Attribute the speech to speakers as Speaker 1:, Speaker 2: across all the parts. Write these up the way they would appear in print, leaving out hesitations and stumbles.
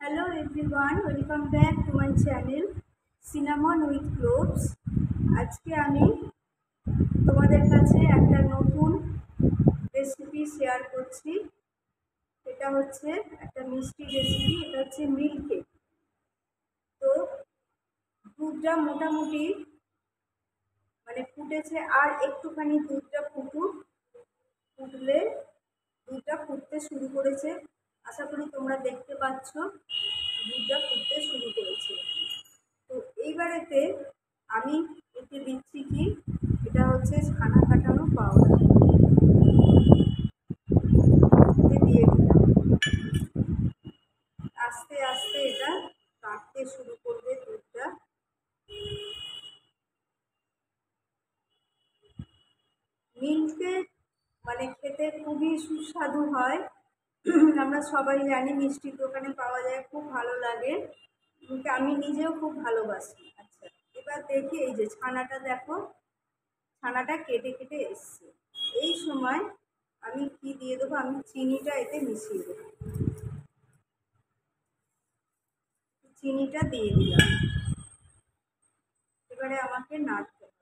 Speaker 1: Hello everyone, welcome back to my channel Cinnamon with Cloves। আজকে আমি তোমাদের কাছে একটা নতুন রেসিপি শেয়ার করছি। এটা হচ্ছে একটা মিষ্টি রেসিপি, এটা হচ্ছে মিল্ক কেক। তো দুধটা মোটামুটি ফুটেছে, আর একটুখানি দুধটা ফুটলে দুধটা ফুটতে শুরু করেছে। আশা করি তোমরা দেখতে পাচ্ছ দুধটা ফুটতে শুরু করেছে। তো এইবারেতে আমি এতে দিচ্ছি কি, এটা হচ্ছে ছানা কাটানো পাউডার, এতে দিয়ে দিলাম। আস্তে আস্তে এটা কাটতে শুরু করবে দুধটা। মিল্কের খেতে খুবই সুস্বাদু হয়। আমরা সবাই জানি, মিষ্টির দোকানে পাওয়া যায়, খুব ভালো লাগে। আমি নিজেও খুব ভালোবাসি। আচ্ছা, এবার দেখি এই যে ছানাটা দেখো, ছানাটা কেটে কেটে এসছে। এই সময় আমি কি দিয়ে দেবো, আমি চিনিটা এতে মিশিয়ে দেবো। চিনিটা দিয়ে দিলাম, এবারে আমাকে নাড়তে হবে।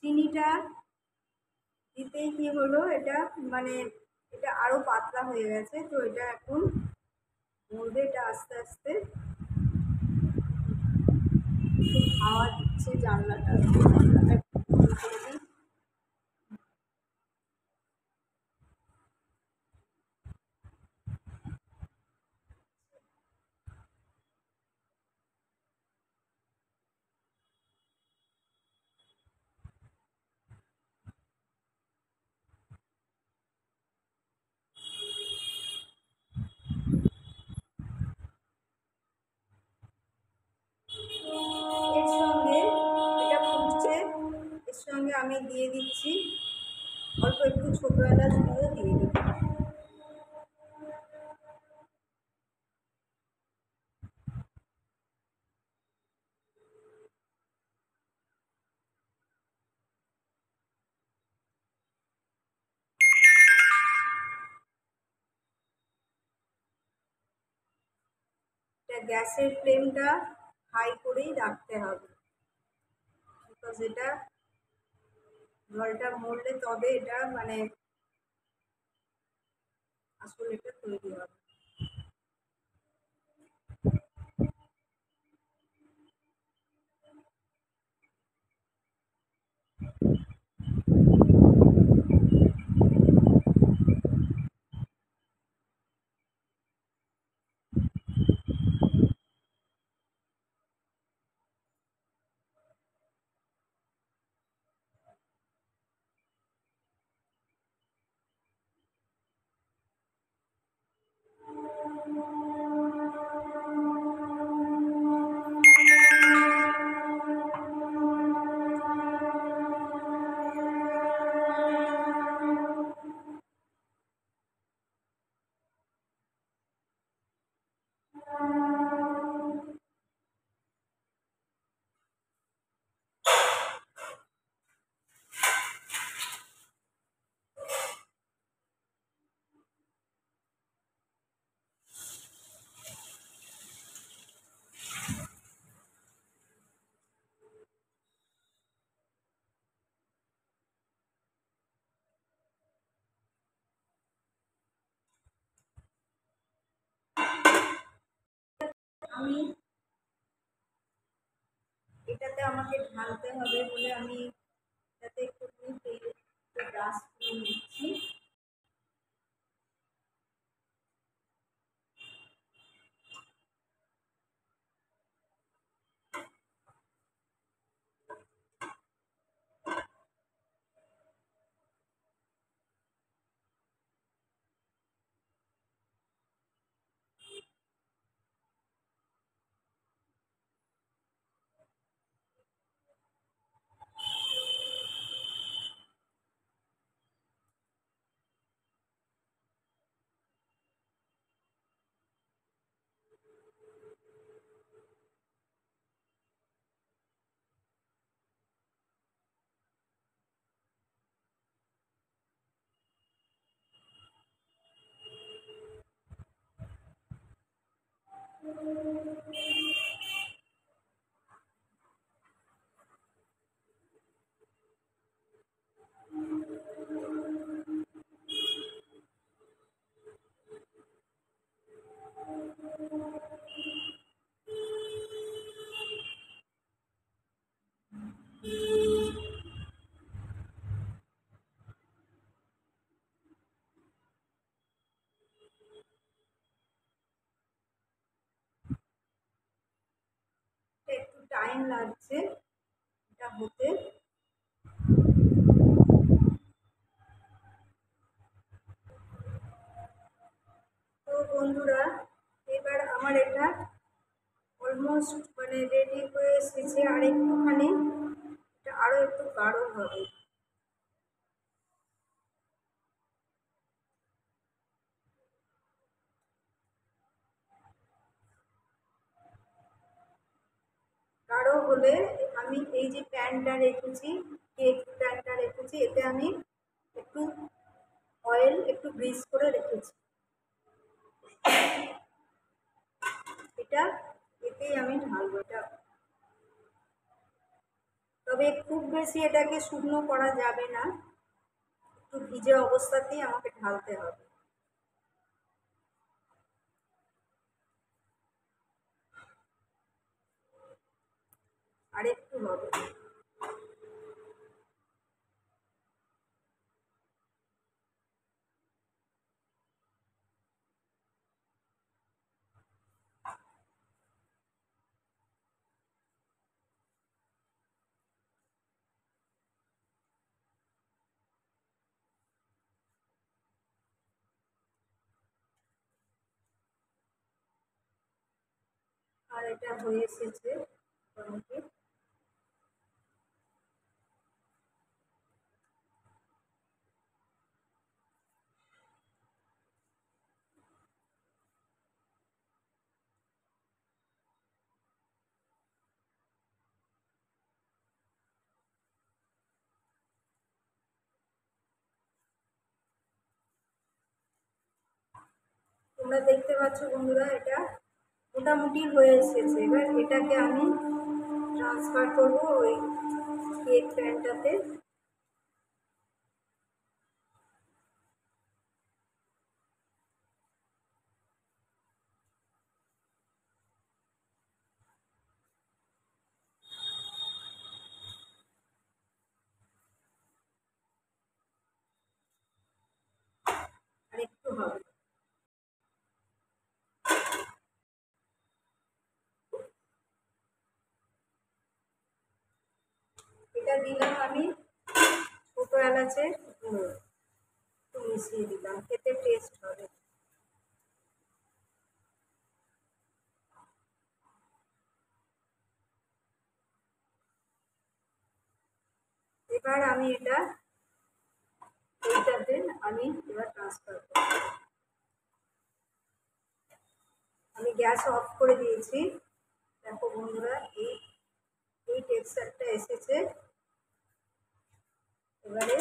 Speaker 1: চিনিটা দিতেই কি হলো, এটা মানে এটা আরো পাতলা হয়ে গেছে। তো এটা এখন মরবে, এটা আস্তে আস্তে খুব হাওয়া দিচ্ছে। জানলাটা একটু বন্ধ করে দিই। এর সঙ্গে এটা ফুটছে, এর সঙ্গে আমি দিয়ে দিচ্ছি অল্প একটু ছোটো এলাচ গুঁড়ো দিয়ে দিচ্ছি। এটা গ্যাসের ফ্লেমটা হাই করেই রাখতে হবে, বিকজ এটা জলটা মরলে তবে এটা আসলে এটা তৈরি হবে। আমি এটাতে আমাকে ঢালতে হবে বলে আমি এটাতে একটু তেল ব্রাশ করে নিচ্ছি। একটু টাইম লাগছে এটা হতে। তো বন্ধুরা, এবার আমার এটা অলমোস্ট মানে রেডি হয়ে এসেছে। আর একটুখানি এটা আরও একটু গাঢ় হবে। গাঢ় হলে আমি এই যে প্যানটা রেখেছি, কেক প্যানটা রেখেছি, এতে আমি একটু অয়েল একটু গ্রিস করে রেখেছি। এটা এতেই আমি ঢালবো এটা। তবে খুব বেশি এটাকে শুকনো করা যাবে না, একটু ভিজে অবস্থাতেই আমাকে ঢালতে হবে। আর একটু হবে। আর এটা হয়ে এসেছে মোটামুটি। তোমরা দেখতে পাচ্ছ বন্ধুরা, এটা মোটামুটি হয়ে এসেছে। এবার এটাকে আমি ট্রান্সফার করবো ওই কেক প্যানটাতে। আর একটু হবে। এটা দিলাম আমি ছোট এলাচের গুঁড়ো, একটু মিশিয়ে দিলাম, খেতে টেস্ট হবে। এবার আমি এইটাতে আমি এবার ট্রান্সফার করব। আমি গ্যাস অফ করে দিয়েছি। দেখো বন্ধুরা, এই এই টেক্সচারটা এসেছে। এবারে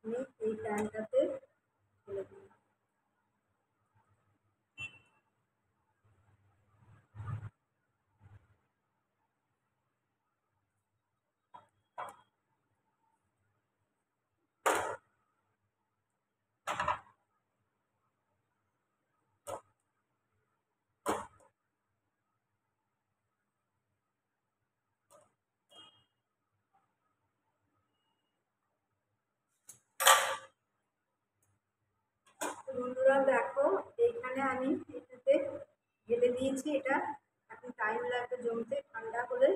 Speaker 1: আমি এই প্যানটাতে ফেলে দিই। বন্ধুরা দেখো, এইখানে আমি এটাতে ঢেলে দিয়েছি। এটা এখন টাইম লাগবে জমতে, ঠান্ডা হলে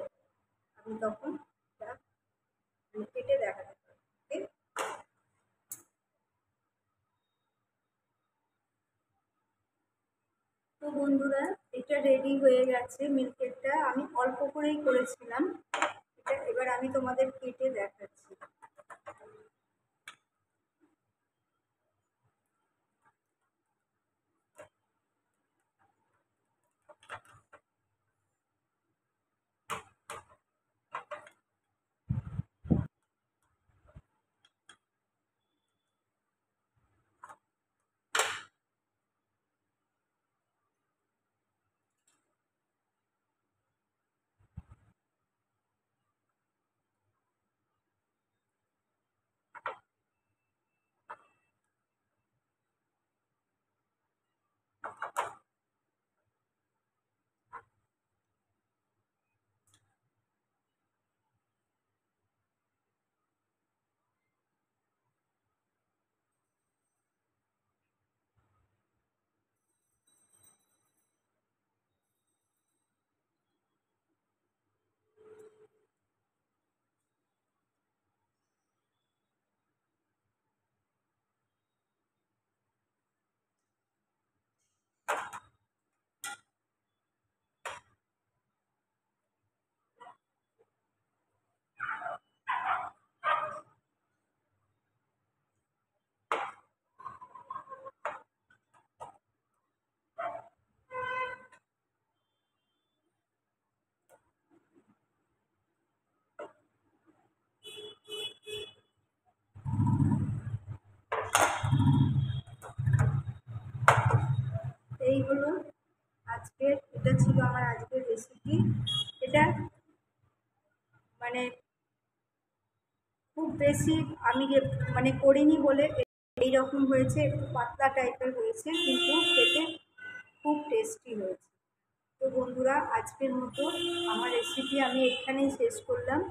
Speaker 1: আমি তখন এটা কেটে দেখাতে পারবো। ওকে। তো বন্ধুরা, এটা রেডি হয়ে গেছে। মিল্ক কেকটা আমি অল্প করেই করেছিলাম। এটা এবার আমি তোমাদের কেটে দেখাচ্ছি। এই হলো আজকের, এটা ছিল আমার আজকের রেসিপি। এটা মানে খুব বেশি আমি মানে করিনি বলে এইরকম হয়েছে, একটু পাতলা টাইপের হয়েছে, কিন্তু খেতে খুব টেস্টি হয়েছে। তো বন্ধুরা, আজকের মতো আমার রেসিপি আমি এখানেই শেষ করলাম।